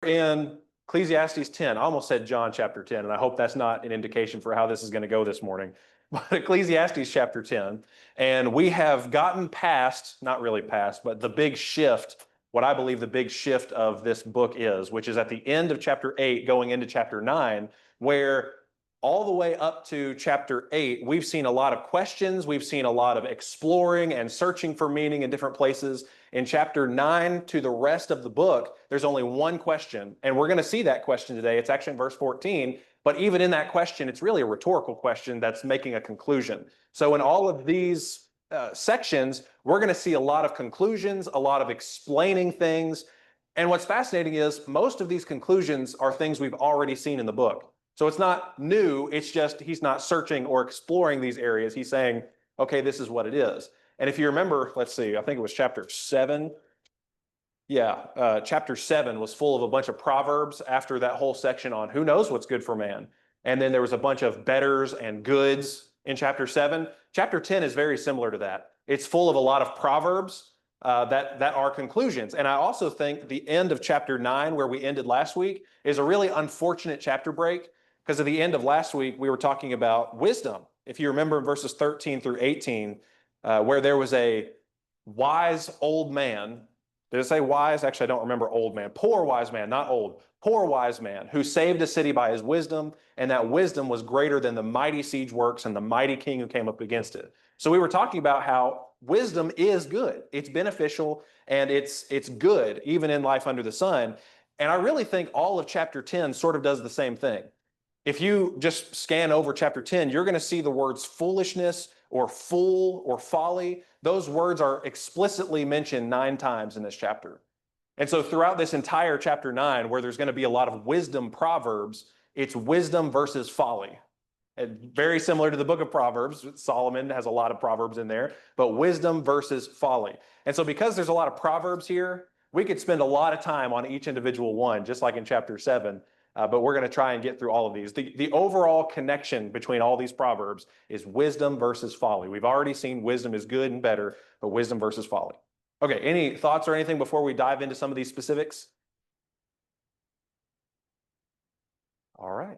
In Ecclesiastes 10. I almost said John chapter 10, and I hope that's not an indication for how this is going to go this morning. But Ecclesiastes chapter 10, and we have gotten past, not really past, but the big shift, what I believe the big shift of this book is, which is at the end of chapter 8 going into chapter 9, where all the way up to chapter 8, we've seen a lot of questions, we've seen a lot of exploring and searching for meaning in different places. In chapter 9 to the rest of the book, there's only one question, and we're going to see that question today. It's actually in verse 14, but even in that question, it's really a rhetorical question that's making a conclusion. So in all of these sections, we're going to see a lot of conclusions, a lot of explaining things, and what's fascinating is most of these conclusions are things we've already seen in the book. So it's not new, it's just he's not searching or exploring these areas. He's saying, okay, this is what it is. And if you remember, let's see, I think it was chapter 7. Yeah, chapter 7 was full of a bunch of proverbs after that whole section on who knows what's good for man. And then there was a bunch of betters and goods in chapter 7. Chapter 10 is very similar to that. It's full of a lot of proverbs that are conclusions. And I also think the end of chapter 9, where we ended last week, is a really unfortunate chapter break, because at the end of last week, we were talking about wisdom. If you remember in verses 13 through 18, where there was a wise old man. Did it say wise? Actually, I don't remember old man. Poor wise man, not old. Poor wise man who saved a city by his wisdom, and that wisdom was greater than the mighty siege works and the mighty king who came up against it. So we were talking about how wisdom is good. It's beneficial, and it's good, even in life under the sun. And I really think all of chapter 10 sort of does the same thing. If you just scan over chapter 10, you're going to see the words foolishness or fool or folly. Those words are explicitly mentioned 9 times in this chapter. And so throughout this entire chapter 9, where there's going to be a lot of wisdom proverbs, it's wisdom versus folly. And very similar to the book of Proverbs. Solomon has a lot of proverbs in there, but wisdom versus folly. And so because there's a lot of proverbs here, we could spend a lot of time on each individual one, just like in chapter 7. But we're going to try and get through all of these. The overall connection between all these proverbs is wisdom versus folly. We've already seen wisdom is good and better, but wisdom versus folly. Okay, any thoughts or anything before we dive into some of these specifics? All right.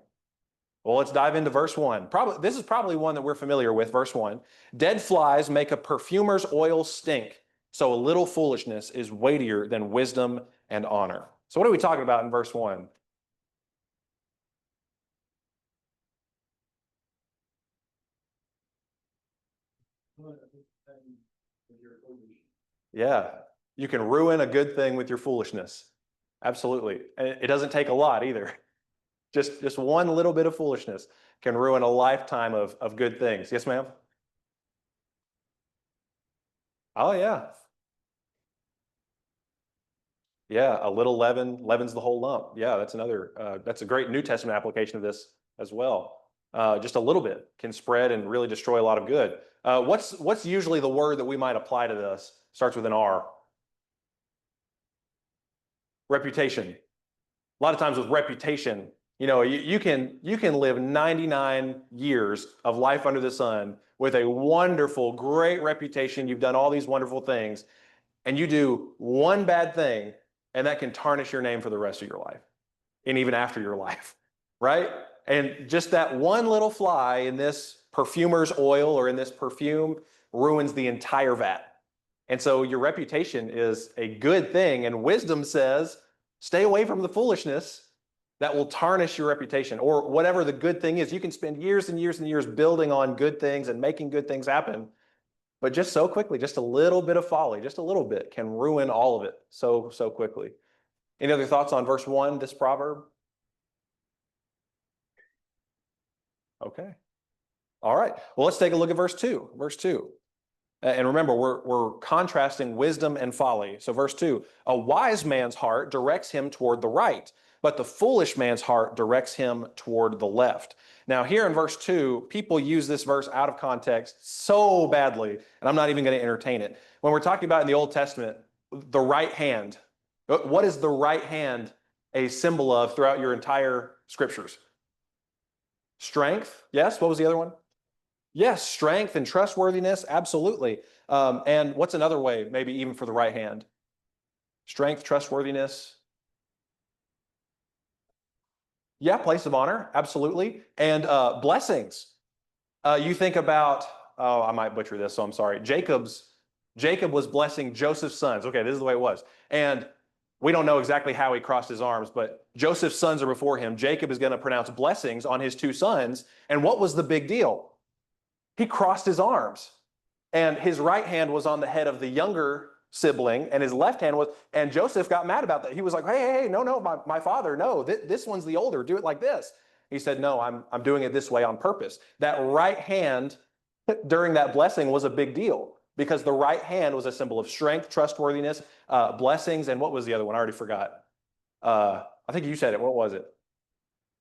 Well, let's dive into verse 1. This is probably one that we're familiar with, verse 1. Dead flies make a perfumer's oil stink, so a little foolishness is weightier than wisdom and honor. So what are we talking about in verse 1? Yeah, you can ruin a good thing with your foolishness. Absolutely. And it doesn't take a lot either. Just one little bit of foolishness can ruin a lifetime of good things. Yes, ma'am? Oh, yeah. Yeah, a little leaven leavens the whole lump. Yeah, that's a great New Testament application of this as well. Just a little bit can spread and really destroy a lot of good. What's usually the word that we might apply to this? Starts with an R. Reputation. A lot of times with reputation, you can live 99 years of life under the sun with a wonderful, great reputation. You've done all these wonderful things, and you do one bad thing, and that can tarnish your name for the rest of your life, and even after your life, right? And just that one little fly in this perfumer's oil or in this perfume ruins the entire vat. And so your reputation is a good thing, and wisdom says, stay away from the foolishness that will tarnish your reputation, or whatever the good thing is. You can spend years and years and years building on good things and making good things happen, but just so quickly, just a little bit of folly, just a little bit can ruin all of it so quickly. Any other thoughts on verse 1, this proverb? Okay. All right. Well, let's take a look at verse 2. Verse 2. And remember, we're contrasting wisdom and folly. So verse 2, a wise man's heart directs him toward the right, but the foolish man's heart directs him toward the left. Now here in verse 2, people use this verse out of context so badly, and I'm not even going to entertain it. When we're talking about in the Old Testament, the right hand, what is the right hand a symbol of throughout your entire scriptures? Strength. Yes. What was the other one? Yes, strength and trustworthiness. Absolutely. And what's another way, maybe even for the right hand? Strength, trustworthiness. Yeah, place of honor, absolutely. And blessings. You think about, oh, I might butcher this, so I'm sorry. Jacob was blessing Joseph's sons. Okay, this is the way it was. And we don't know exactly how he crossed his arms, but Joseph's sons are before him. Jacob is going to pronounce blessings on his two sons. And what was the big deal? He crossed his arms, and his right hand was on the head of the younger sibling, and his left hand was, and Joseph got mad about that. He was like, hey, no, my father, no, this one's the older, do it like this. He said, no, I'm doing it this way on purpose. That right hand during that blessing was a big deal because the right hand was a symbol of strength, trustworthiness, blessings, and what was the other one? I already forgot. I think you said it. What was it?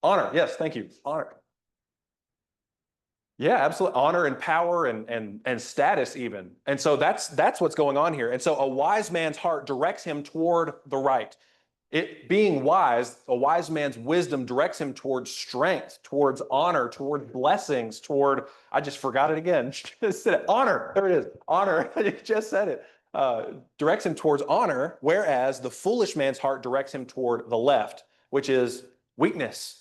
Honor. Yes, thank you. Honor. Yeah, absolutely. Honor and power and status even. And so that's what's going on here. And so a wise man's heart directs him toward the right. It being wise, a wise man's wisdom directs him towards strength, towards honor, toward blessings, toward, I just forgot it again. Just said it. Honor. There it is. Honor. You just said it. Directs him towards honor, whereas the foolish man's heart directs him toward the left, which is weakness,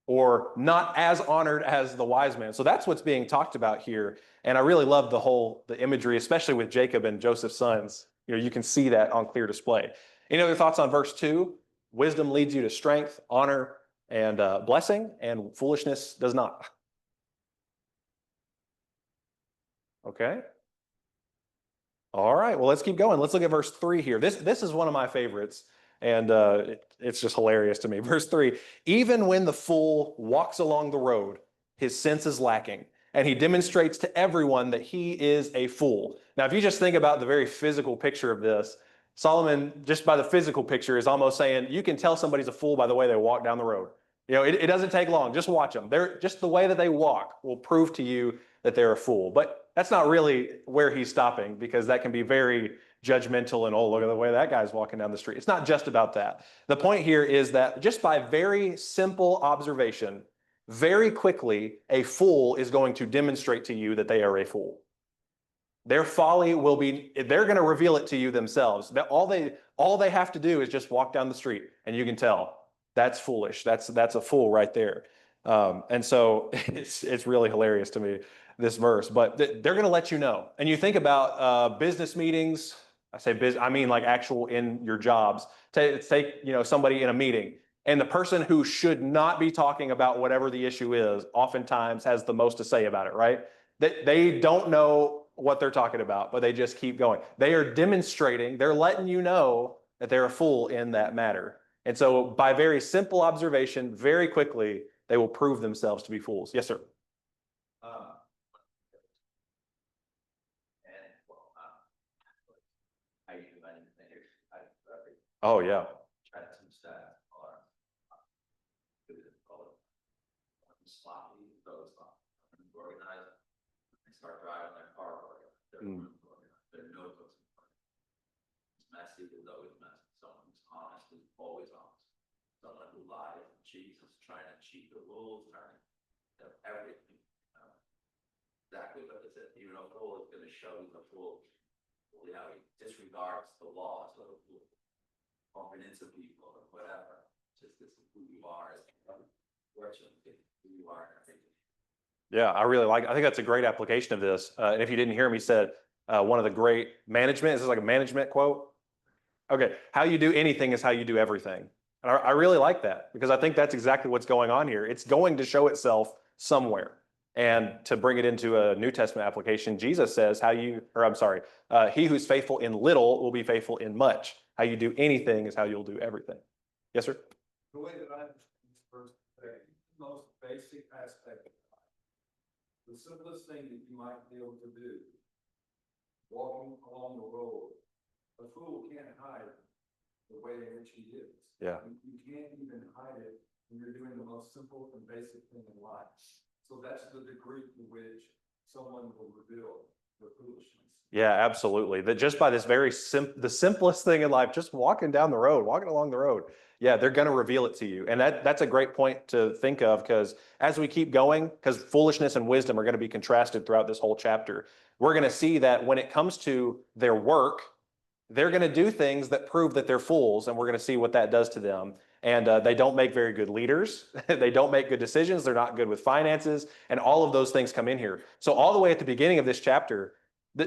or not as honored as the wise man. So that's what's being talked about here. And I really love the imagery, especially with Jacob and Joseph's sons. You can see that on clear display. Any other thoughts on verse 2? Wisdom leads you to strength, honor, and blessing, and foolishness does not. Okay. All right, well, let's keep going. Let's look at verse 3 here. This is one of my favorites, and it's just hilarious to me. Verse 3, even when the fool walks along the road, his sense is lacking, and he demonstrates to everyone that he is a fool. Now, if you just think about the very physical picture of this, Solomon, just by the physical picture, is almost saying you can tell somebody's a fool by the way they walk down the road. It doesn't take long. Just watch them. They're just the way that they walk will prove to you that they're a fool. But that's not really where he's stopping, because that can be very judgmental and, oh, look at the way that guy's walking down the street. It's not just about that. The point here is that just by very simple observation, very quickly, a fool is going to demonstrate to you that they are a fool. Their folly will be, they're going to reveal it to you themselves. All they have to do is just walk down the street and you can tell that's foolish. That's a fool right there. And so it's really hilarious to me, this verse, but they're going to let you know. And you think about business meetings. I mean like actual in your jobs. Take somebody in a meeting, and the person who should not be talking about whatever the issue is oftentimes has the most to say about it, right? They don't know what they're talking about, but they just keep going. They are demonstrating, they're letting you know that they're a fool in that matter. And so by very simple observation, very quickly, they will prove themselves to be fools. Yes, sir. Oh, yeah. Mm. Their notebooks. It's messy, is always messy. Someone who's honest is always honest. Someone who lies and cheats is trying to cheat the rules, trying to everything. Exactly what it is. Even a fool is going to show he's a fool. He disregards the law, so bumping into people or whatever. Just this is who you are. Fortunately, who you are. Yeah, I think that's a great application of this. And if you didn't hear me said, one of the great management, is this like a management quote? Okay, how you do anything is how you do everything. And I really like that, because I think that's exactly what's going on here. It's going to show itself somewhere. And to bring it into a New Testament application, Jesus says he who's faithful in little will be faithful in much. How you do anything is how you'll do everything. Yes, sir? The way that I understand this verse today, the most basic aspect of life, the simplest thing that you might be able to do, walking along the road, a fool can't hide the way in which he is. Yeah. You can't even hide it when you're doing the most simple and basic thing in life. So that's the degree to which someone will reveal their foolishness. Yeah, absolutely. That just by this the simplest thing in life, just walking along the road. Yeah, they're going to reveal it to you. And that's a great point to think of, because as we keep going, because foolishness and wisdom are going to be contrasted throughout this whole chapter, we're going to see that when it comes to their work, they're going to do things that prove that they're fools, and we're going to see what that does to them. And they don't make very good leaders. They don't make good decisions. They're not good with finances. And all of those things come in here. So all the way at the beginning of this chapter,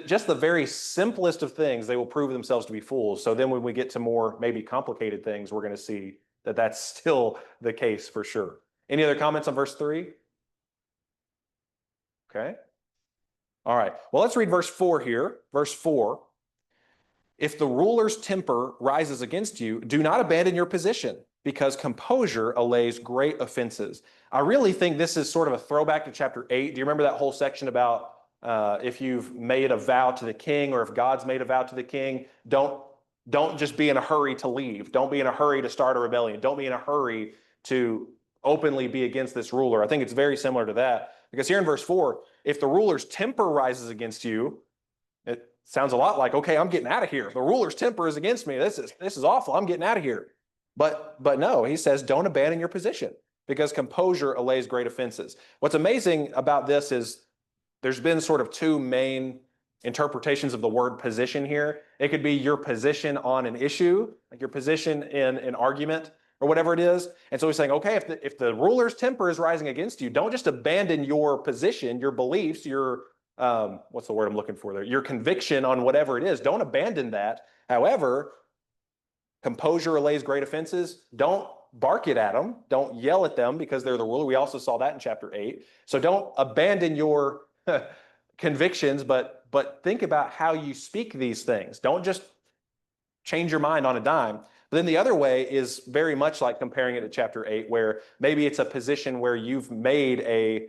just the very simplest of things, they will prove themselves to be fools. So then when we get to more maybe complicated things, we're going to see that that's still the case for sure. Any other comments on verse 3? Okay. All right. Well, let's read verse 4 here. Verse 4. If the ruler's temper rises against you, do not abandon your position, because composure allays great offenses. I really think this is sort of a throwback to chapter 8. Do you remember that whole section about if you've made a vow to the king, or if God's made a vow to the king, don't just be in a hurry to leave. Don't be in a hurry to start a rebellion. Don't be in a hurry to openly be against this ruler. I think it's very similar to that, because here in verse 4, if the ruler's temper rises against you, it sounds a lot like, okay, I'm getting out of here. The ruler's temper is against me. This is awful. I'm getting out of here. But no, he says, don't abandon your position, because composure allays great offenses. What's amazing about this is there's been sort of two main interpretations of the word position here. It could be your position on an issue, like your position in an argument or whatever it is. And so he's saying, okay, if the ruler's temper is rising against you, don't just abandon your position, your beliefs, your what's the word I'm looking for there? Your conviction on whatever it is. Don't abandon that. However, composure allays great offenses. Don't bark it at them. Don't yell at them because they're the ruler. We also saw that in chapter 8. So don't abandon your convictions, but think about how you speak these things. Don't just change your mind on a dime. But then the other way is very much like comparing it to chapter 8, where maybe it's a position where you've made a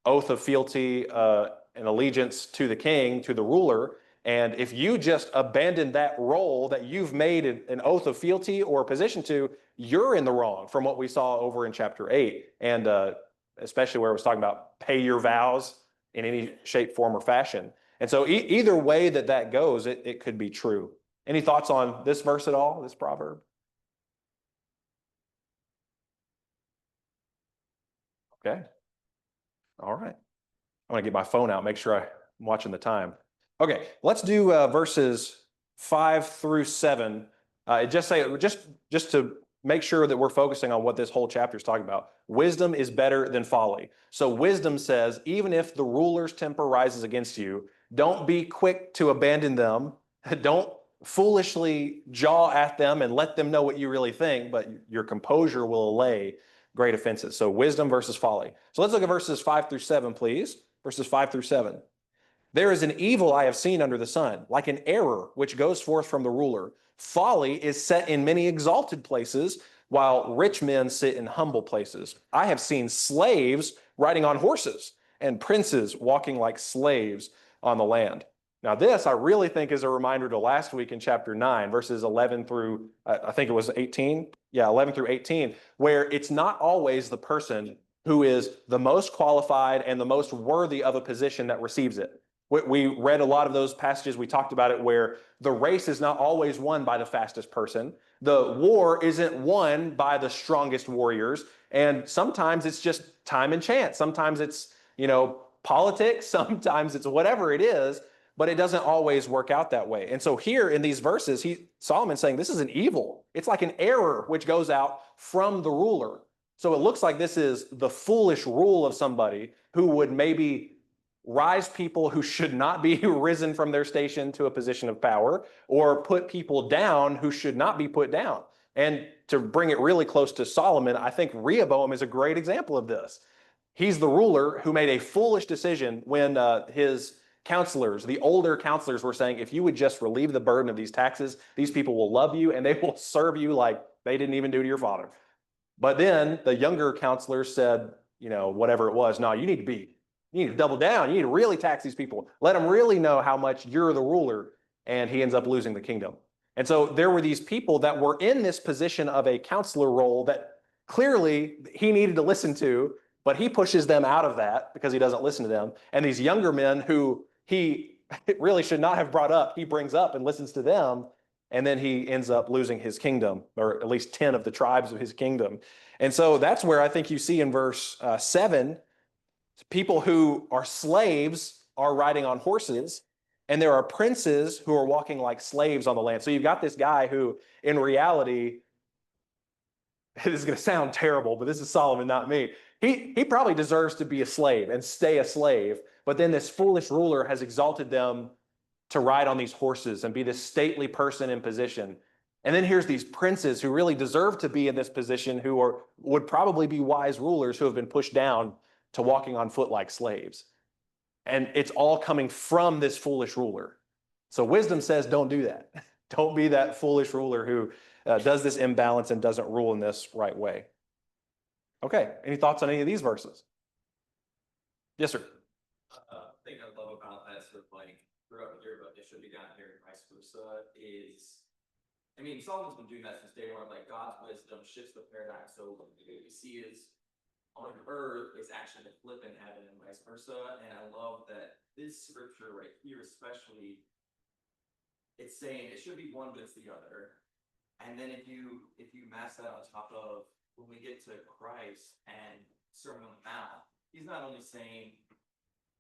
oath of fealty, an allegiance to the king, to the ruler. And if you just abandon that role that you've made an oath of fealty or position to, you're in the wrong, from what we saw over in chapter 8. And especially where it was talking about pay your vows in any shape, form, or fashion. And so either way that goes, it could be true. Any thoughts on this verse at all, this proverb? Okay. All right. I'm going to get my phone out, make sure I'm watching the time. Okay, let's do verses 5 through 7. Just to make sure that we're focusing on what this whole chapter is talking about. Wisdom is better than folly. So wisdom says, even if the ruler's temper rises against you, don't be quick to abandon them. Don't foolishly jaw at them and let them know what you really think, but your composure will allay great offenses. So wisdom versus folly. So let's look at verses 5 through 7, please. Verses 5 through 7. There is an evil I have seen under the sun, like an error which goes forth from the ruler. Folly is set in many exalted places, while rich men sit in humble places. I have seen slaves riding on horses, and princes walking like slaves on the land. Now this, I really think, is a reminder to last week in chapter 9, verses 11 through, I think it was 18. Yeah, 11 through 18, where it's not always the person who is the most qualified and the most worthy of a position that receives it. We read a lot of those passages. We talked about it where the race is not always won by the fastest person. The war isn't won by the strongest warriors. And sometimes it's just time and chance. Sometimes it's, politics. Sometimes it's whatever it is, but it doesn't always work out that way. And so here in these verses, Solomon's saying this is an evil. It's like an error which goes out from the ruler. So it looks like this is the foolish rule of somebody who would maybe rise people who should not be risen from their station to a position of power, or put people down who should not be put down. And to bring it really close to Solomon, I think Rehoboam is a great example of this. He's the ruler who made a foolish decision when his counselors, the older counselors, were saying, if you would just relieve the burden of these taxes, these people will love you and they will serve you like they didn't even do to your father. But then the younger counselors said, whatever it was, no, you need to double down. You need to really tax these people. Let them really know how much you're the ruler. And he ends up losing the kingdom. And so there were these people that were in this position of a counselor role that clearly he needed to listen to, but he pushes them out of that because he doesn't listen to them. And these younger men who he really should not have brought up, he brings up and listens to them. And then he ends up losing his kingdom, or at least 10 of the tribes of his kingdom. And so that's where I think you see in verse 7, people who are slaves are riding on horses, and there are princes who are walking like slaves on the land. So you've got this guy who, in reality, this is going to sound terrible, but this is Solomon, not me. He probably deserves to be a slave and stay a slave. But then this foolish ruler has exalted them to ride on these horses and be this stately person in position. And then here's these princes who really deserve to be in this position, would probably be wise rulers who have been pushed down to walking on foot like slaves. And it's all coming from this foolish ruler. So wisdom says, don't do that. Don't be that foolish ruler who does this imbalance and doesn't rule in this right way. Okay, any thoughts on any of these verses? Yes, sir. Thing I love about that sort of like throughout the year, but it should be down here and vice versa, is, I mean, Solomon's been doing that since day one, like God's wisdom shifts the paradigm. So what we see is on earth is actually the flip in heaven and vice versa. And I love that this scripture right here, especially, it's saying it should be one, but it's the other. And then if you mass that on top of when we get to Christ and Sermon on the Mount, he's not only saying,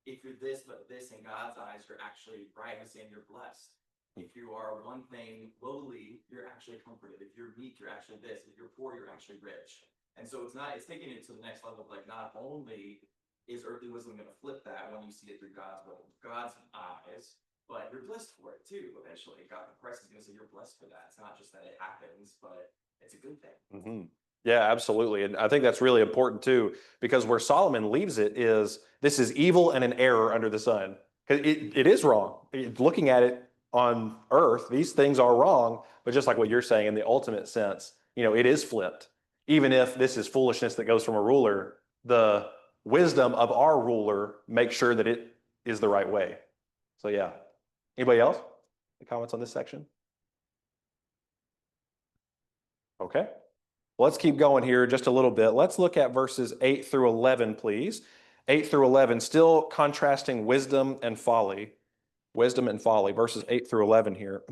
if you're this but this in God's eyes, you're actually right. He's saying you're blessed. If you are one thing lowly, you're actually comforted. If you're weak, you're actually this. If you're poor, you're actually rich. And so it's taking it to the next level of like, not only is earthly wisdom going to flip that when you see it through God's eyes, but you're blessed for it too. Eventually, Christ is going to say you're blessed for that. It's not just that it happens, but it's a good thing. Mm-hmm. Yeah, absolutely. And I think that's really important too, because where Solomon leaves it is this is evil and an error under the sun. It is wrong. Looking at it on earth, these things are wrong. But just like what you're saying, in the ultimate sense, it is flipped. Even if this is foolishness that goes from a ruler, the wisdom of our ruler makes sure that it is the right way. So yeah. Anybody else? Any comments on this section? Okay. Let's keep going here just a little bit. Let's look at verses 8 through 11, please. 8 through 11, still contrasting wisdom and folly. Wisdom and folly, verses 8 through 11 here.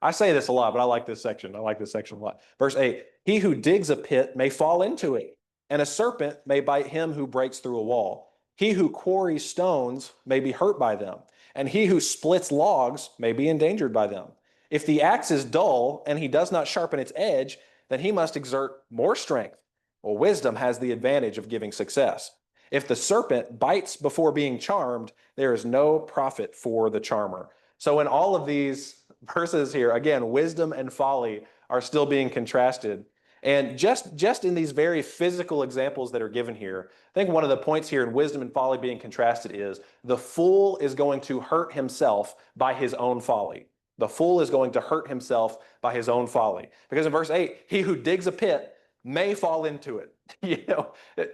I say this a lot, but I like this section. I like this section a lot. Verse 8, he who digs a pit may fall into it, and a serpent may bite him who breaks through a wall. He who quarries stones may be hurt by them, and he who splits logs may be endangered by them. If the axe is dull and he does not sharpen its edge, then he must exert more strength. Well, wisdom has the advantage of giving success. If the serpent bites before being charmed, there is no profit for the charmer. So in all of these verses here, again, wisdom and folly are still being contrasted. And just in these very physical examples that are given here, I think one of the points here in wisdom and folly being contrasted is the fool is going to hurt himself by his own folly. The fool is going to hurt himself by his own folly. Because in verse 8, he who digs a pit may fall into it.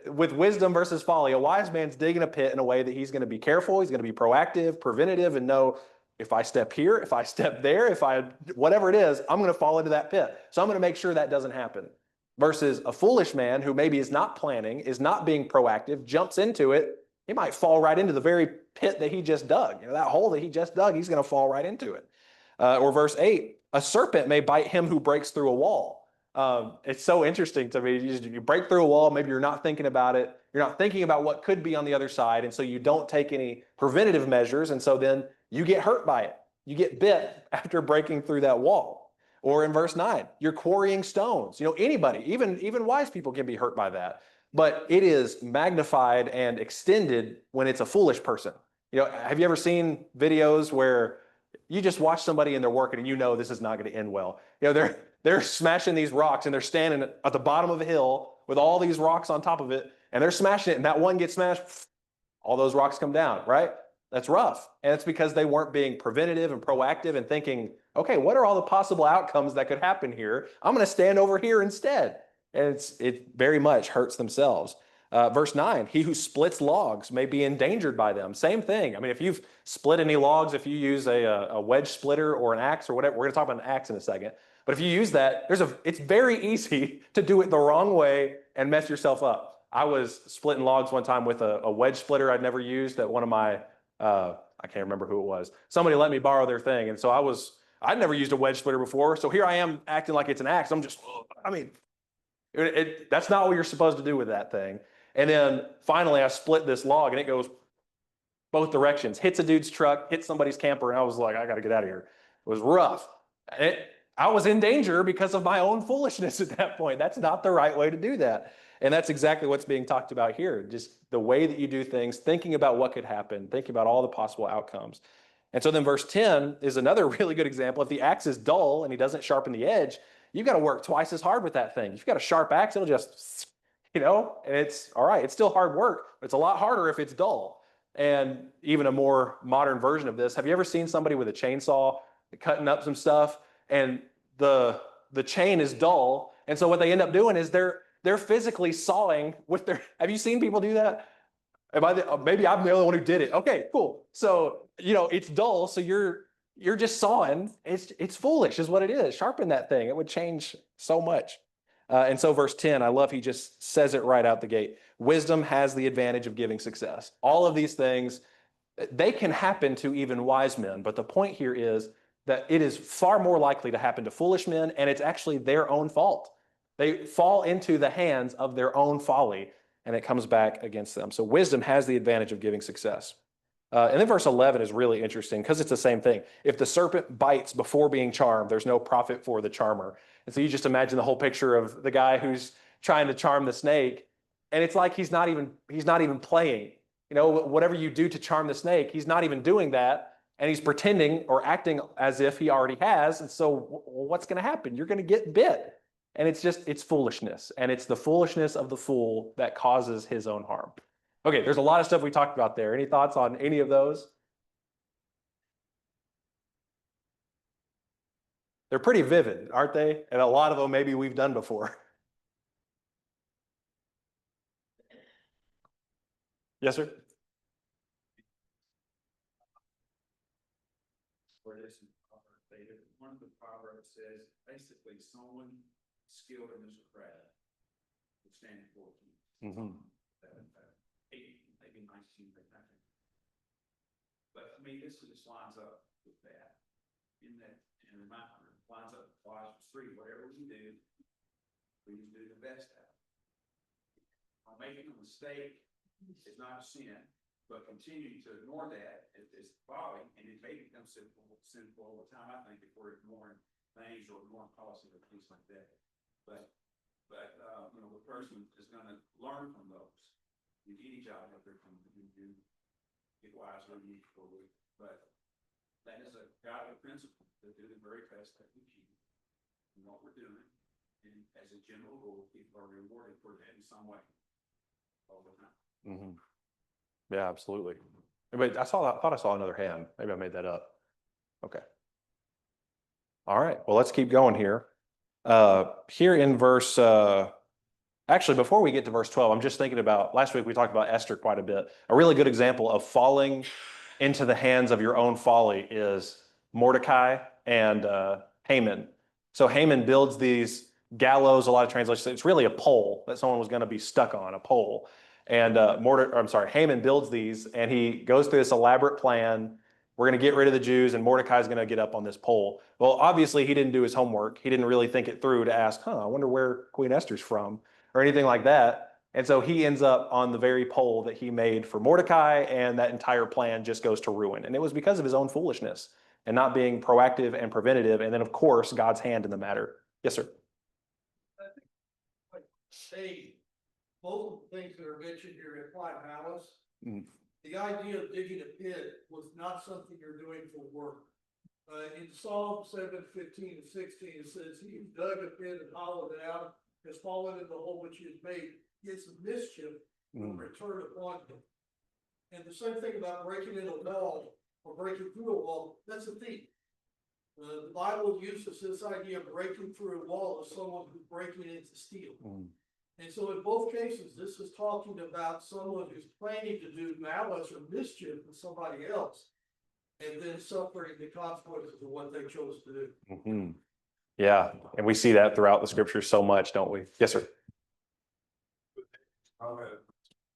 With wisdom versus folly, a wise man's digging a pit in a way that he's going to be careful, he's going to be proactive, preventative, and know if I step here, if I step there, whatever it is, I'm going to fall into that pit. So I'm going to make sure that doesn't happen. Versus a foolish man who maybe is not planning, is not being proactive, jumps into it, he might fall right into the very pit that he just dug. That hole that he just dug, he's going to fall right into it. Or verse 8, a serpent may bite him who breaks through a wall. It's so interesting to me. You break through a wall, maybe you're not thinking about it. You're not thinking about what could be on the other side. And so you don't take any preventative measures. And so then you get hurt by it. You get bit after breaking through that wall. Or in verse 9, you're quarrying stones. Anybody, even wise people can be hurt by that. But it is magnified and extended when it's a foolish person. Have you ever seen videos where you just watch somebody and they're working and this is not going to end well? They're smashing these rocks and they're standing at the bottom of a hill with all these rocks on top of it, and they're smashing it, and that one gets smashed, all those rocks come down, right? That's rough. And it's because they weren't being preventative and proactive and thinking, okay, what are all the possible outcomes that could happen here? I'm going to stand over here instead. And it very much hurts themselves. Verse 9, he who splits logs may be endangered by them. Same thing. I mean, if you've split any logs, if you use a wedge splitter or an axe or whatever, we're going to talk about an axe in a second. But if you use that, it's very easy to do it the wrong way and mess yourself up. I was splitting logs one time with a wedge splitter I'd never used at one of my, I can't remember who it was. Somebody let me borrow their thing. And so I'd never used a wedge splitter before. So here I am acting like it's an axe. That's not what you're supposed to do with that thing. And then finally I split this log and it goes both directions, hits a dude's truck, hits somebody's camper. And I was like, I got to get out of here. It was rough. I was in danger because of my own foolishness at that point. That's not the right way to do that. And that's exactly what's being talked about here. Just the way that you do things, thinking about what could happen, thinking about all the possible outcomes. And so then verse 10 is another really good example. If the axe is dull and he doesn't sharpen the edge, you've got to work twice as hard with that thing. If you've got a sharp axe, it'll just, and it's all right. It's still hard work, but it's a lot harder if it's dull. And even a more modern version of this, have you ever seen somebody with a chainsaw cutting up some stuff and the chain is dull? And so what they end up doing is they're physically sawing with their, have you seen people do that? Maybe I'm the only one who did it. Okay, cool. So, it's dull. So you're just sawing. It's foolish is what it is. Sharpen that thing. It would change so much. And so verse 10, I love he just says it right out the gate. Wisdom has the advantage of giving success. All of these things, they can happen to even wise men. But the point here is that it is far more likely to happen to foolish men, and it's actually their own fault. They fall into the hands of their own folly, and it comes back against them. So wisdom has the advantage of giving success. And then verse 11 is really interesting because it's the same thing. If the serpent bites before being charmed, there's no profit for the charmer. And so you just imagine the whole picture of the guy who's trying to charm the snake, and it's like he's not even playing. Whatever you do to charm the snake, he's not even doing that, and he's pretending or acting as if he already has. And so what's going to happen? You're going to get bit. And it's foolishness. And it's the foolishness of the fool that causes his own harm. Okay, there's a lot of stuff we talked about there. Any thoughts on any of those? They're pretty vivid, aren't they? And a lot of them maybe we've done before. Yes, sir? One of the proverbs says, basically, someone skilled in this craft will stand before you. Mm-hmm. 18, maybe 19, but nothing. But to me, this just lines up with that. In my mind, lines up with Colossians 3. Whatever we do, please do the best at it. Making a mistake is not a sin, but continuing to ignore that is folly, and it may become sinful over time. I think if we're ignoring things or ignoring policies or things like that. But the person is going to learn from those. In any job that they're going to do, get wiser and move forward. But that is a godly principle to do the very best that we can in what we're doing. And as a general rule, people are rewarded for that in some way all the time. Mm-hmm. Yeah, absolutely. But I thought I saw another hand. Maybe I made that up. Okay. All right. Well, let's keep going here. Here in verse, actually, before we get to verse 12, I'm just thinking about, last week we talked about Esther quite a bit. A really good example of falling into the hands of your own folly is Mordecai and Haman. So Haman builds these gallows, a lot of translations. It's really a pole that someone was going to be stuck on, a pole. And Haman builds these, and he goes through this elaborate plan. We're going to get rid of the Jews, and Mordecai's going to get up on this pole. Well, obviously, he didn't do his homework. He didn't really think it through to ask, I wonder where Queen Esther's from, or anything like that. And so he ends up on the very pole that he made for Mordecai, and that entire plan just goes to ruin. And it was because of his own foolishness and not being proactive and preventative. And then, of course, God's hand in the matter. Yes, sir. I think, both of the things that are mentioned here imply malice. Mm. The idea of digging a pit was not something you're doing for work. In Psalm 7:15 and 16, it says, "He who dug a pit and hollowed it out has fallen in the hole which he has made. His mischief will return upon him." And the same thing about breaking in a wall or breaking through a wall, that's a thief. The Bible uses this idea of breaking through a wall as someone who's breaking in to steal. And so in both cases, this is talking about someone who's planning to do malice or mischief to somebody else, and then suffering the consequences of what they chose to do. Mm-hmm. Yeah, and we see that throughout the scriptures so much, don't we? Yes, sir. I've had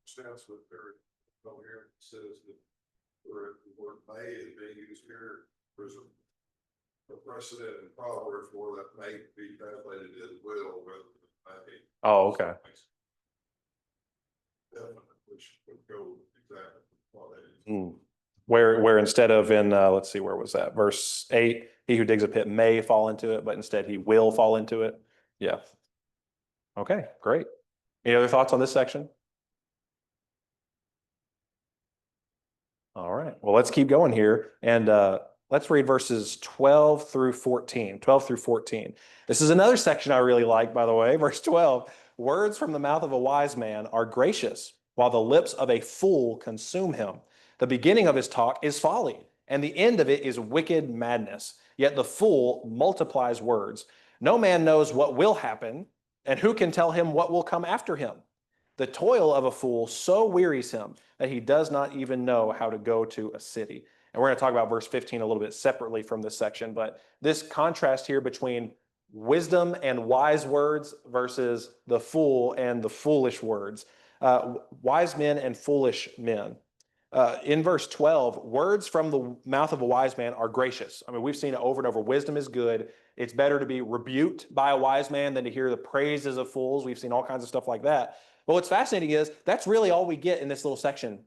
stats with very coherent says that the word may is being used here. There's a precedent in Proverbs where that may be translated as will rather than may. Oh, okay. Definitely, which would go exactly what that is. Where instead of in, let's see, where was that? Verse 8, He who digs a pit may fall into it, but instead he will fall into it. Yeah. Okay, great. Any other thoughts on this section? All right. Well, let's keep going here. And let's read verses 12 through 14. 12 through 14. This is another section I really like, by the way. Verse 12. Words from the mouth of a wise man are gracious, while the lips of a fool consume him. The beginning of his talk is folly, and the end of it is wicked madness. Yet the fool multiplies words. No man knows what will happen, and who can tell him what will come after him? The toil of a fool so wearies him that he does not even know how to go to a city. And we're going to talk about verse 15 a little bit separately from this section, but this contrast here between wisdom and wise words versus the fool and the foolish words. Wise men and foolish men. In verse 12, words from the mouth of a wise man are gracious. I mean, we've seen it over and over. Wisdom is good. It's better to be rebuked by a wise man than to hear the praises of fools. We've seen all kinds of stuff like that. But what's fascinating is that's really all we get in this little section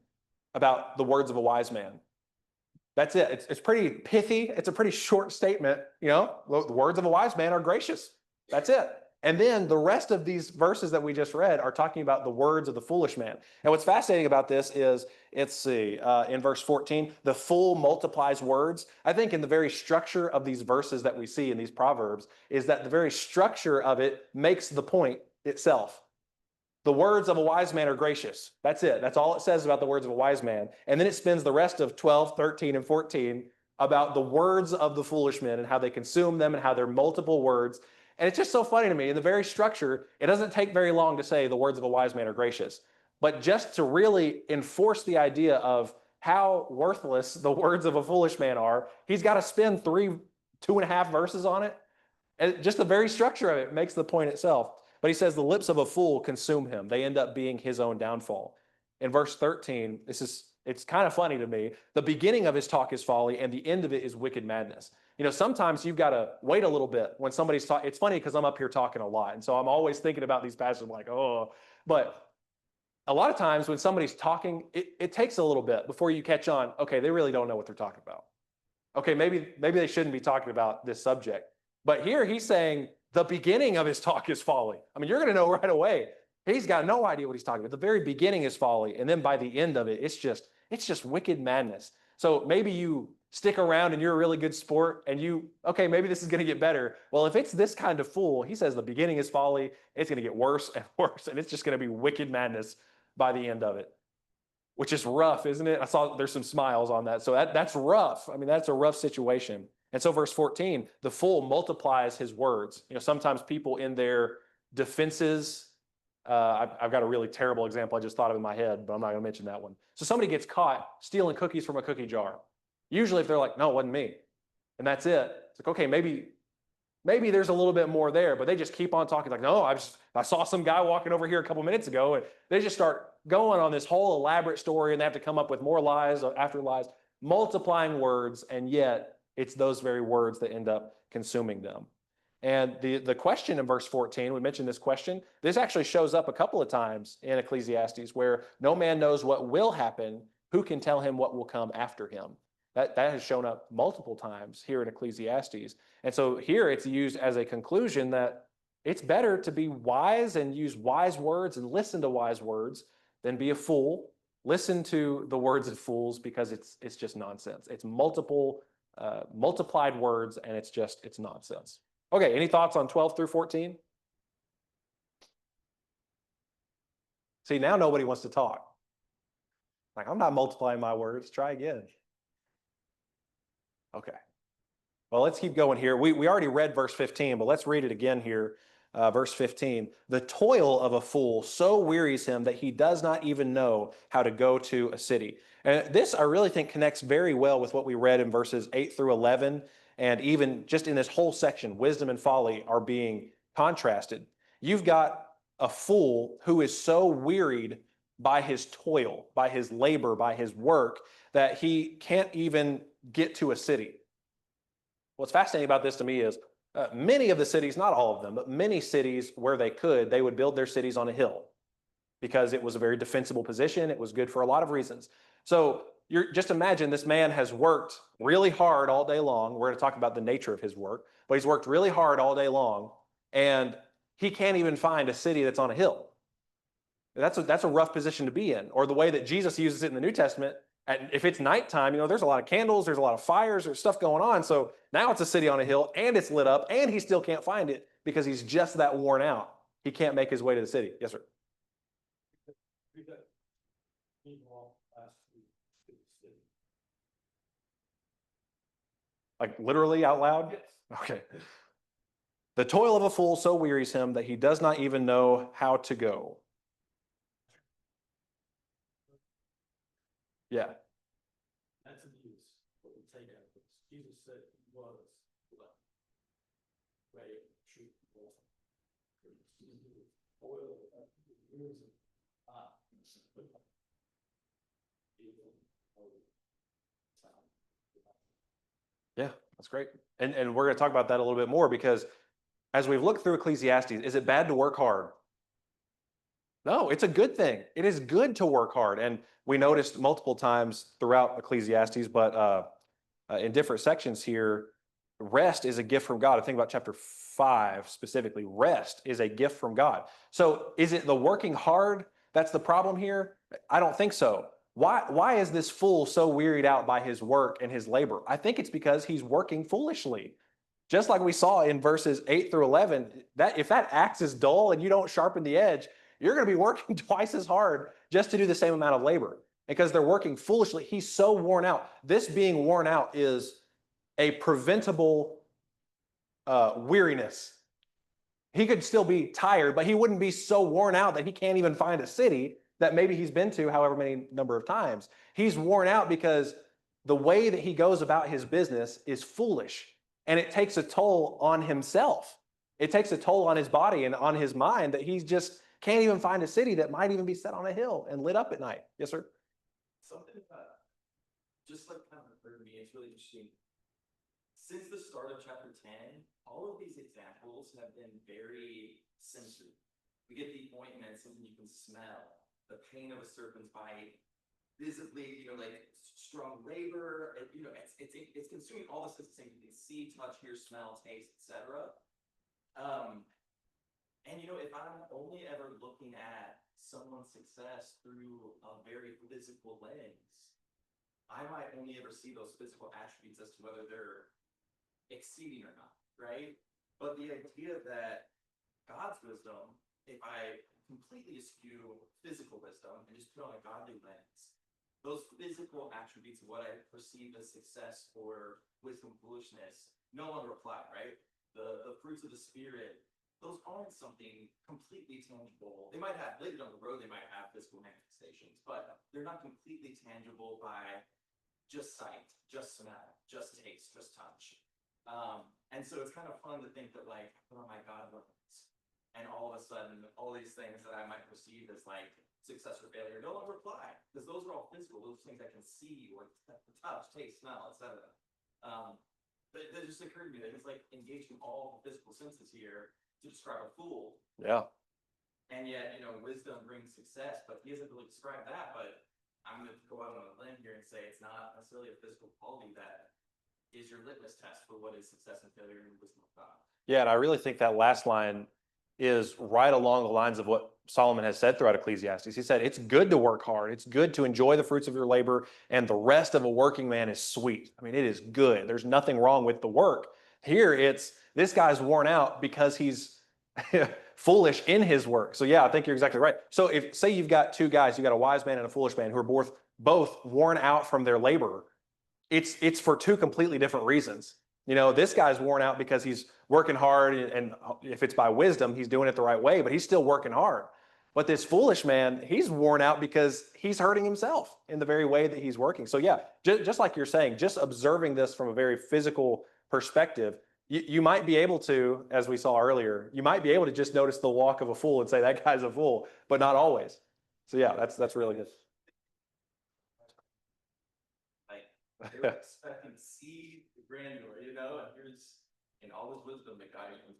about the words of a wise man. That's it. It's pretty pithy. It's a pretty short statement. You know, the words of a wise man are gracious. That's it. And then the rest of these verses that we just read are talking about the words of the foolish man. And what's fascinating about this is, in verse 14, the fool multiplies words. I think in the very structure of these verses that we see in these Proverbs is that the very structure of it makes the point itself. The words of a wise man are gracious. That's it. That's all it says about the words of a wise man. And then it spends the rest of 12, 13, and 14 about the words of the foolish men and how they consume them and how they're multiple words. And it's just so funny to me. In the very structure, it doesn't take very long to say the words of a wise man are gracious. But just to really enforce the idea of how worthless the words of a foolish man are, he's got to spend 2.5 verses on it. And just the very structure of it makes the point itself. But he says the lips of a fool consume him. They end up being his own downfall. In verse 13, it's kind of funny to me. The beginning of his talk is folly, and the end of it is wicked madness. You know, sometimes you've got to wait a little bit when somebody's talking. It's funny because I'm up here talking a lot. And so I'm always thinking about these passages like, oh. But a lot of times when somebody's talking, it takes a little bit before you catch on, okay, they really don't know what they're talking about. Okay, maybe they shouldn't be talking about this subject. But here he's saying, the beginning of his talk is folly. I mean, you're going to know right away. He's got no idea what he's talking about. The very beginning is folly. And then by the end of it, it's just wicked madness. So maybe you stick around and you're a really good sport and okay, maybe this is going to get better. Well, if it's this kind of fool, he says the beginning is folly. It's going to get worse and worse. And it's just going to be wicked madness by the end of it, which is rough, isn't it? I saw there's some smiles on that. So that's rough. I mean, that's a rough situation. And so verse 14, the fool multiplies his words. You know, sometimes people in their defenses, I've got a really terrible example I just thought of in my head, but I'm not going to mention that one. So somebody gets caught stealing cookies from a cookie jar. Usually if they're like, no, it wasn't me. And that's it. It's like, okay, maybe there's a little bit more there, but they just keep on talking like, no, I saw some guy walking over here a couple minutes ago, and they just start going on this whole elaborate story, and they have to come up with more lies after lies, multiplying words, and yet it's those very words that end up consuming them. And the question in verse 14, we mentioned this question, this actually shows up a couple of times in Ecclesiastes where no man knows what will happen, who can tell him what will come after him. That has shown up multiple times here in Ecclesiastes. And so here it's used as a conclusion that it's better to be wise and use wise words and listen to wise words than be a fool. Listen to the words of fools because it's just nonsense. It's multiplied words, and it's nonsense. Okay, any thoughts on 12 through 14? See, now nobody wants to talk. Like, I'm not multiplying my words. Try again. Okay. Well, let's keep going here. We already read verse 15, but let's read it again here. Verse 15, the toil of a fool so wearies him that he does not even know how to go to a city. And this, I really think, connects very well with what we read in verses 8 through 11. And even just in this whole section, wisdom and folly are being contrasted. You've got a fool who is so wearied by his toil, by his labor, by his work, that he can't even get to a city. What's fascinating about this to me is many of the cities, not all of them, but many cities where they would build their cities on a hill because it was a very defensible position. It was good for a lot of reasons. So you're just imagine this man has worked really hard all day long. We're going to talk about the nature of his work, but he's worked really hard all day long, and he can't even find a city that's on a hill. That's a rough position to be in. Or the way that Jesus uses it in the New Testament, if it's nighttime, there's a lot of candles, there's a lot of fires, there's stuff going on. So now it's a city on a hill and it's lit up and he still can't find it because he's just that worn out. He can't make his way to the city. Yes, sir. Like literally out loud? Yes. Okay. The toil of a fool so wearies him that he does not even know how to go. Yeah. That's abuse. What we take out of this. Jesus said he was left. Right? Truth. Oil. Yeah, that's great. And we're going to talk about that a little bit more because as we've looked through Ecclesiastes, is it bad to work hard? No, it's a good thing. It is good to work hard. And we noticed multiple times throughout Ecclesiastes, but in different sections here, rest is a gift from God. I think about chapter 5 specifically. Rest is a gift from God. So is it the working hard that's the problem here? I don't think so. Why is this fool so wearied out by his work and his labor? I think it's because he's working foolishly. Just like we saw in verses 8 through 11, that if that axe is dull and you don't sharpen the edge, you're going to be working twice as hard just to do the same amount of labor because they're working foolishly. He's so worn out. This being worn out is a preventable weariness. He could still be tired, but he wouldn't be so worn out that he can't even find a city that maybe he's been to however many number of times. He's worn out because the way that he goes about his business is foolish, and it takes a toll on himself. It takes a toll on his body and on his mind that he just can't even find a city that might even be set on a hill and lit up at night. Yes, sir? Something just like kind of occurred to me, it's really interesting. Since the start of chapter 10, all of these examples have been very sensory. We get the ointment, something you can smell, the pain of a serpent's bite, visibly, like strong labor, it's consuming all the senses you can see, touch, hear, smell, taste, etc. And if I'm only ever looking at someone's success through a very physical lens, I might only ever see those physical attributes as to whether they're exceeding or not, right? But the idea that God's wisdom, if I completely eschew physical wisdom and just put on a godly lens, those physical attributes of what I perceive as success or wisdom, foolishness, no longer apply, right? The fruits of the Spirit, those aren't something completely tangible. They might have, later down the road, they might have physical manifestations, but they're not completely tangible by just sight, just smell, just taste, just touch. And so it's kind of fun to think that I put on my God lens, and all of a sudden, all these things that I might perceive as success or failure no longer apply, because those are all physical. Those things I can see or touch, taste, smell, etc. But that just occurred to me that it's engaging all the physical senses here to describe a fool. Yeah. And yet, wisdom brings success, but he doesn't really describe that. But I'm going to go out on a limb here and say it's not necessarily a physical quality that is your litmus test for what is success and failure in the wisdom of God. Yeah, and I really think that last line is right along the lines of what Solomon has said throughout Ecclesiastes. He said, it's good to work hard. It's good to enjoy the fruits of your labor, and the rest of a working man is sweet. I mean, it is good. There's nothing wrong with the work. Here, it's this guy's worn out because he's foolish in his work. So yeah, I think you're exactly right. So if, say you've got two guys, you've got a wise man and a foolish man who are both worn out from their labor, it's for two completely different reasons. This guy's worn out because he's working hard, and if it's by wisdom, he's doing it the right way, but he's still working hard. But this foolish man, he's worn out because he's hurting himself in the very way that he's working. So yeah, just like you're saying, just observing this from a very physical perspective, you might be able to, as we saw earlier, you might be able to just notice the walk of a fool and say that guy's a fool, but not always. So yeah, that's really good. They were expecting to see the granular, and here's in all his wisdom that God even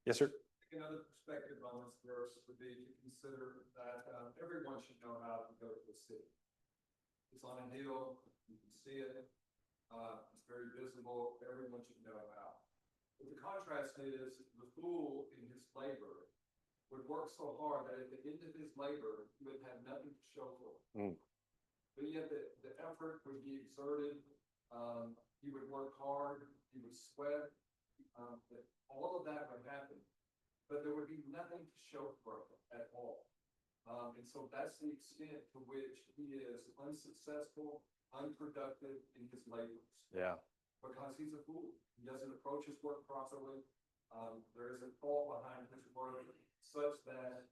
Yes, sir. Another perspective on this verse would be to consider that everyone should know how to go to the city. It's on a hill, you can see it, it's very visible, everyone should know about. But the contrast is the fool in his labor would work so hard that at the end of his labor, he would have nothing to show for it. But yet the effort would be exerted, he would work hard, he would sweat, all of that would happen. But there would be nothing to show for it at all. And so that's the extent to which he is unsuccessful, unproductive in his labors. Yeah. Because he's a fool. He doesn't approach his work properly. There is a fault behind his work such that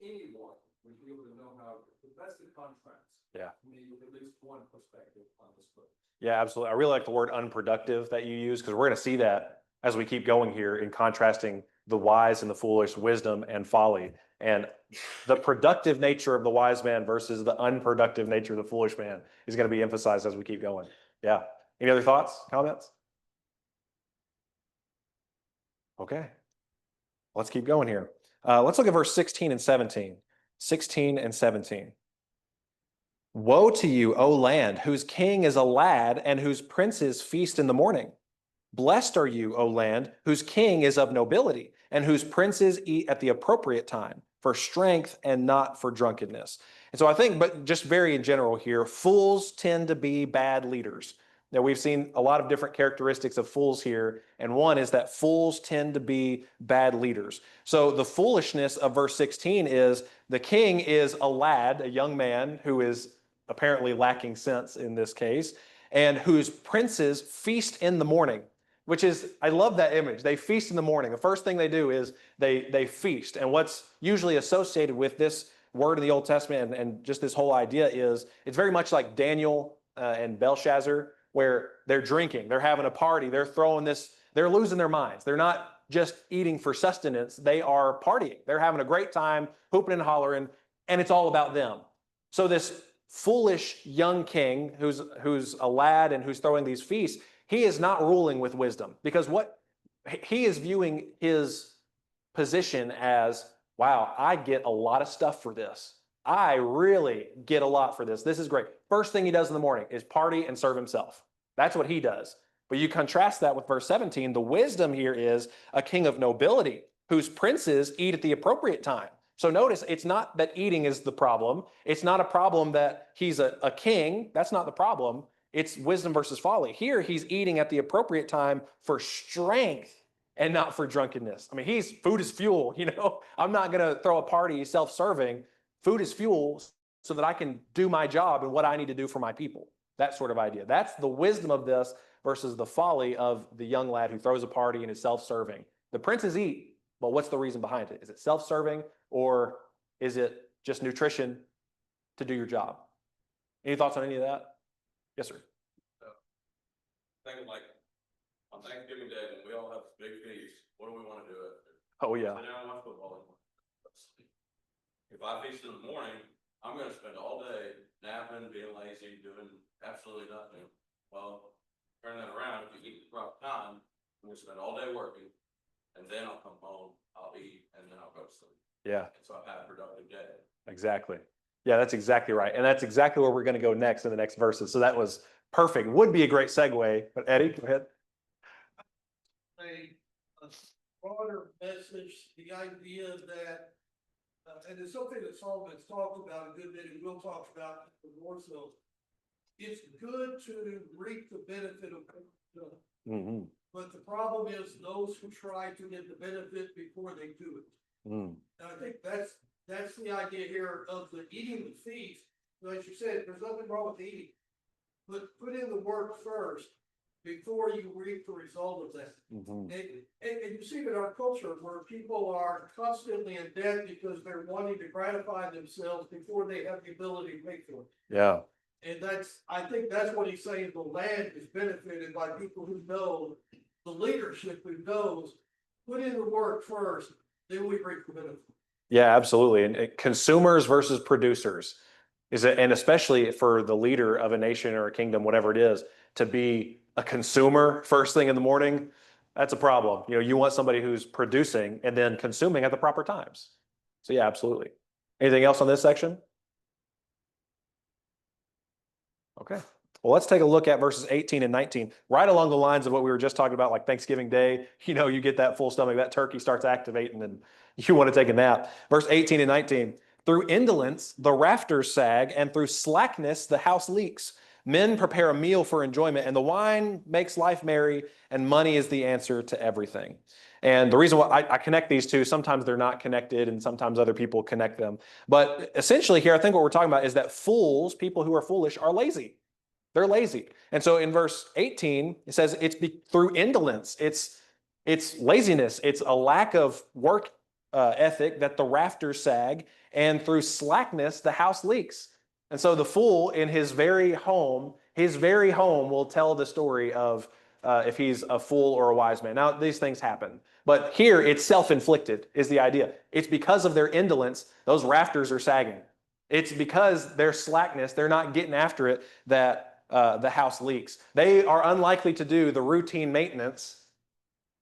anyone would be able to know how. But that's the contrast. Yeah. To me, at least one perspective on this book. Yeah, absolutely. I really like the word unproductive that you use, because we're going to see that as we keep going here in contrasting the wise and the foolish, wisdom and folly, and the productive nature of the wise man versus the unproductive nature of the foolish man is going to be emphasized as we keep going. Yeah. Any other thoughts, comments? Okay. Let's keep going here. Let's look at verse 16 and 17. 16 and 17. Woe to you, O land, whose king is a lad and whose princes feast in the morning. Blessed are you, O land, whose king is of nobility and whose princes eat at the appropriate time for strength and not for drunkenness. And so I think, but just very in general here, fools tend to be bad leaders. Now, we've seen a lot of different characteristics of fools here, and one is that fools tend to be bad leaders. So the foolishness of verse 16 is the king is a lad, a young man who is apparently lacking sense in this case, and whose princes feast in the morning, which is, I love that image. They feast in the morning. The first thing they do is they feast. And what's usually associated with this word in the Old Testament and just this whole idea is it's very much like Daniel and Belshazzar, where they're drinking, they're having a party, they're throwing this, they're losing their minds. They're not just eating for sustenance, they are partying. They're having a great time, hooping and hollering, and it's all about them. So this foolish young king who's a lad and who's throwing these feasts, he is not ruling with wisdom, because what he is viewing his position as, wow, I get a lot of stuff for this. I really get a lot for this. This is great. First thing he does in the morning is party and serve himself. That's what he does. But you contrast that with verse 17. The wisdom here is a king of nobility whose princes eat at the appropriate time. So notice, it's not that eating is the problem. It's not a problem that he's a king. That's not the problem. It's wisdom versus folly. Here, he's eating at the appropriate time for strength and not for drunkenness. I mean, food is fuel, I'm not going to throw a party self-serving. Food is fuel so that I can do my job and what I need to do for my people. That sort of idea. That's the wisdom of this versus the folly of the young lad who throws a party and is self-serving. The princes eat, but what's the reason behind it? Is it self-serving or is it just nutrition to do your job? Any thoughts on any of that? Yes, sir. Think like on Thanksgiving Day when we all have big feast, what do we want to do after? Oh, yeah. Sit down and watch football. If I feast in the morning, I'm going to spend all day napping, being lazy, doing absolutely nothing. Well, turn that around. If you eat at the proper time, I'm going to spend all day working, and then I'll come home, I'll eat, and then I'll go to sleep. Yeah. And so I've had a productive day. Exactly. Yeah, that's exactly right. And that's exactly where we're going to go next in the next verses. So that was perfect. Would be a great segue. But Eddie, go ahead. A broader message, the idea that, and it's something that Solomon's talked about a good bit, and we'll talk about more so. It's good to reap the benefit of Mm-hmm. but the problem is those who try to get the benefit before they do it. Mm. And I think that's the idea here of the eating the feast. Like you said, there's nothing wrong with eating, but put in the work first before you reap the result of that. Mm-hmm. And you see it in our culture where people are constantly in debt because they're wanting to gratify themselves before they have the ability to pay for it. Yeah. And I think that's what he's saying. The land is benefited by people who know, the leadership who knows, put in the work first, then we reap the benefit. Yeah, absolutely. And consumers versus producers and especially for the leader of a nation or a kingdom, whatever it is, to be a consumer first thing in the morning, that's a problem. You want somebody who's producing and then consuming at the proper times. So yeah, absolutely. Anything else on this section? Okay. Well, let's take a look at verses 18 and 19, right along the lines of what we were just talking about, like Thanksgiving Day. You get that full stomach, that turkey starts activating, and you want to take a nap. Verse 18 and 19. Through indolence, the rafters sag, and through slackness, the house leaks. Men prepare a meal for enjoyment, and the wine makes life merry, and money is the answer to everything. And the reason why I connect these two, sometimes they're not connected, and sometimes other people connect them. But essentially, here, I think what we're talking about is that fools, people who are foolish, are lazy. They're lazy. And so in verse 18, it says through indolence. It's laziness. It's a lack of work ethic that the rafters sag, and through slackness, the house leaks. And so the fool in his very home will tell the story of if he's a fool or a wise man. Now, these things happen. But here, it's self-inflicted is the idea. It's because of their indolence, those rafters are sagging. It's because their slackness, they're not getting after it, that the house leaks. They are unlikely to do the routine maintenance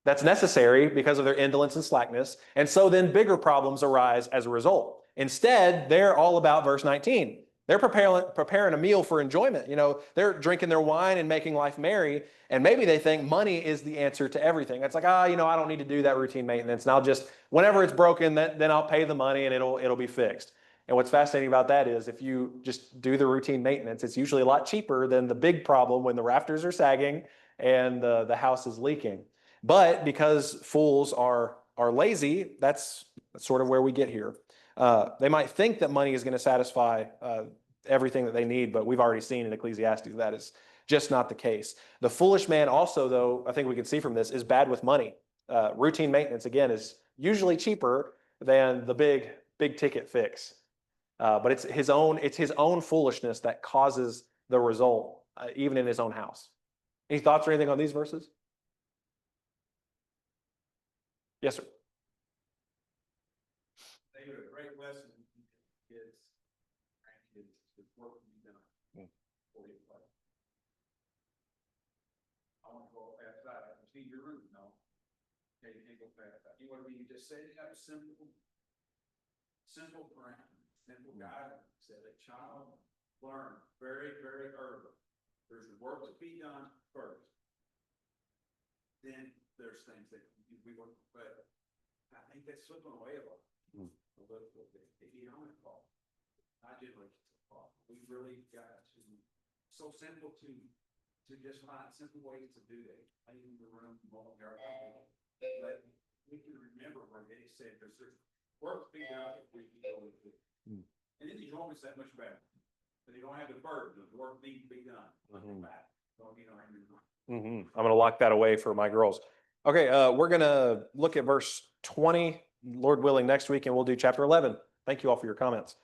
that's necessary because of their indolence and slackness. And so then bigger problems arise as a result. Instead, they're all about verse 19. They're preparing a meal for enjoyment. They're drinking their wine and making life merry. And maybe they think money is the answer to everything. It's like, I don't need to do that routine maintenance. And I'll just, whenever it's broken, then I'll pay the money and it'll be fixed. And what's fascinating about that is if you just do the routine maintenance, it's usually a lot cheaper than the big problem when the rafters are sagging and the house is leaking. But because fools are lazy, that's sort of where we get here. They might think that money is going to satisfy everything that they need, but we've already seen in Ecclesiastes that is just not the case. The foolish man also, though, I think we can see from this, is bad with money. Routine maintenance, again, is usually cheaper than the big ticket fix. But it's his own foolishness that causes the result, even in his own house. Any thoughts or anything on these verses? Yes, sir. They have a great lesson to kids, grandkids, the work to be done. Before you play. I want to go fast side. I can see your room, no. Okay, you can't go fast side. You want to be, you just say, you got a simple parameter, simple guidance that a child learn very, very early. There's work to be done first. Then there's things that we want to play. I think that's slipping away a little bit. If you don't call, not generally call. We really got to so simple to just find simple ways to do that. I even the room but we can remember where they said there's work to be done if we go with it. And then you always that much better. But you don't have the burden of work needs to be done. Back. I'm going to lock that away for my girls. Okay, we're going to look at verse 20, Lord willing, next week, and we'll do chapter 11. Thank you all for your comments.